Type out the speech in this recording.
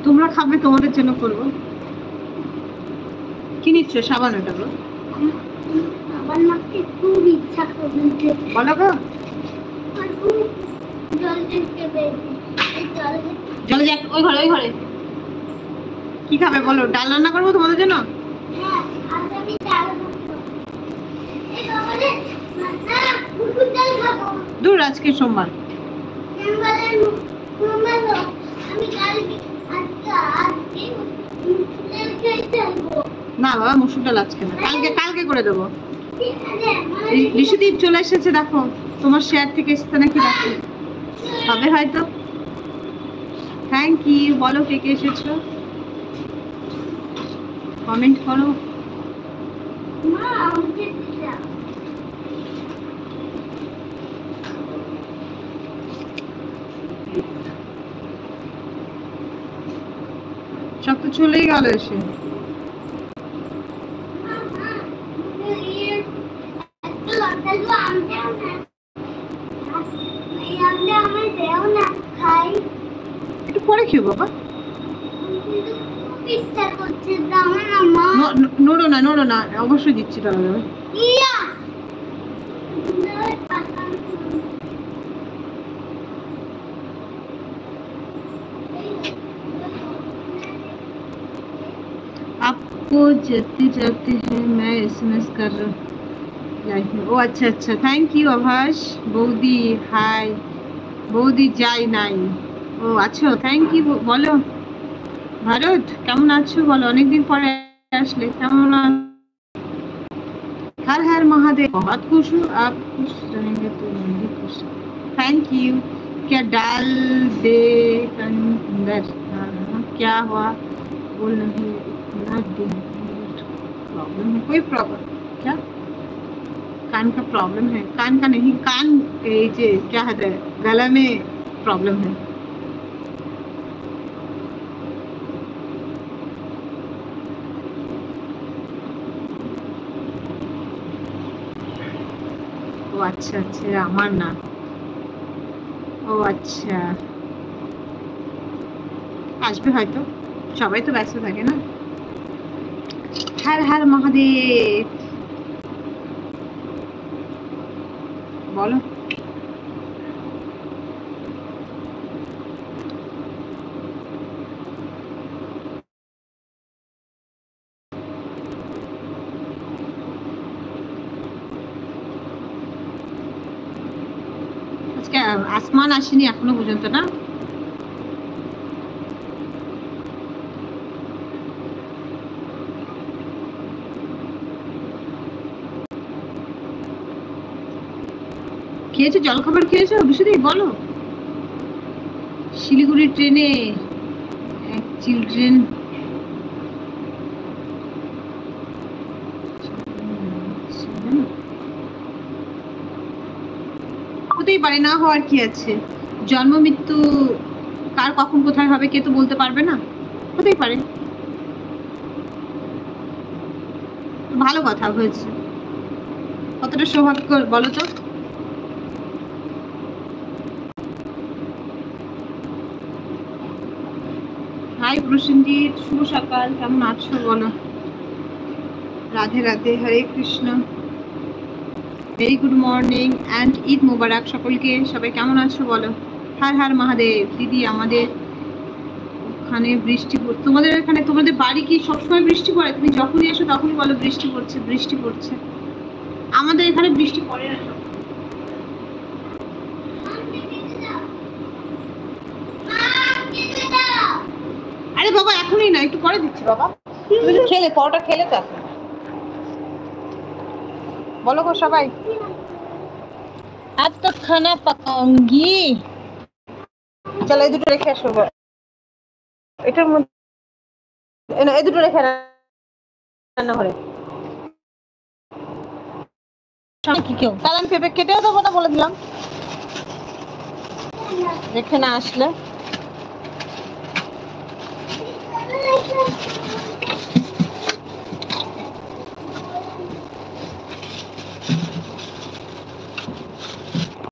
তোমরা খাবে, তোমাদের জন্য করবো। কি নিচ্ছ? সাবান? ওটা বলো গো। জলে যাক, ওই ঘরে ওই ঘরে। কি খাবে বলো? ডাল রান্না করবো তোমাদের জন্য। দূর, আজকে সোমবার। না বাবা, মসুর ডাল আজকে না, কালকে কালকে করে দেবো। ঋষিদীপ চলে এসেছে, দেখো তোমার শেয়ার থেকে এসেছে নাকি, দেখো হবে হয়তো। Thank you. বলো কে কে এসেছো, কমেন্ট করো। সব তো চলেই গেল এসে। একটু পরে খেয়ে বাবা। নড়ো না, নড়ো না, অবশ্যই দিচ্ছি তাহলে। आपको जाते जाते हैं मैं एसएमएस कर लाइफ में। ओ अच्छा अच्छा, थैंक यू आभास। बौदी हाय। বৌদি যাই নাই। ও আছো, থ্যাংক ইউ। বলো ভারত কেমন আছো বলো, অনেকদিন পরে আসলে। কেমন আছো? हर हर महादेव। बहुत खुश हूँ, आप खुश रहेंगे तो मैं भी खुश। Thank you. क्या डाल दे अंदर? क्या हुआ बोल नहीं, इतना प्रॉब्लम है? कोई प्रॉब्लम क्या? कान का प्रॉब्लम है? कान का नहीं, कान ये क्या है, गला में प्रॉब्लम है। ও আচ্ছা আচ্ছা, আমার না। ও আচ্ছা, আসবে হয়তো, সবাই তো ব্যস্ত থাকে না। হর হর মহাদেব। বলো আজকে আসমান আসেনি এখনো পর্যন্ত না? খেয়েছো জলখাবার? খেয়েছো বিশুদি? বলো। শিলিগুড়ি ট্রেনে এক চিলড্রেন হতেই পারে, না হওয়ার কি আছে? জন্ম মৃত্যু কার কখন কোথায় হবে কে তো বলতে পারবে না, হতেই পারে। ভালো কথা হয়েছে, কতটা সৌভাগ্য বলো তো। হাই প্রসেনজিৎ, শুভ সকাল, কেমন আছো বলো। Radhe Radhe, Hare Krishna, very good morning and Eid মোবারক সকলকে। সবাই কেমন আছো বলো। হর হর মহাদেব। দিদি আমাদের ওখানে বৃষ্টি পড়ছে, তোমাদের এখানে, তোমাদের বাড়ি কি সবসময় বৃষ্টি পড়ে? তুমি যখনই এসো তখনই বলো বৃষ্টি পড়ছে বৃষ্টি পড়ছে। আমাদের এখানে বৃষ্টি পড়ে না। আরে বাবা এখনই না, একটু পরে দিচ্ছি বাবা। তুমি তো খেলে, পরোটা খেলে তো এখন। বলো গো সবাই। আজ তো খানা পাকাউঙ্গি। চলো এই দুটো রেখে আসো, এটার মধ্যে এই দুটো রেখে রান্না করে। কি কেউ তাহলে আমি পেঁপে কেটেও দেবো না, বলে দিলাম রেখে না আসলে।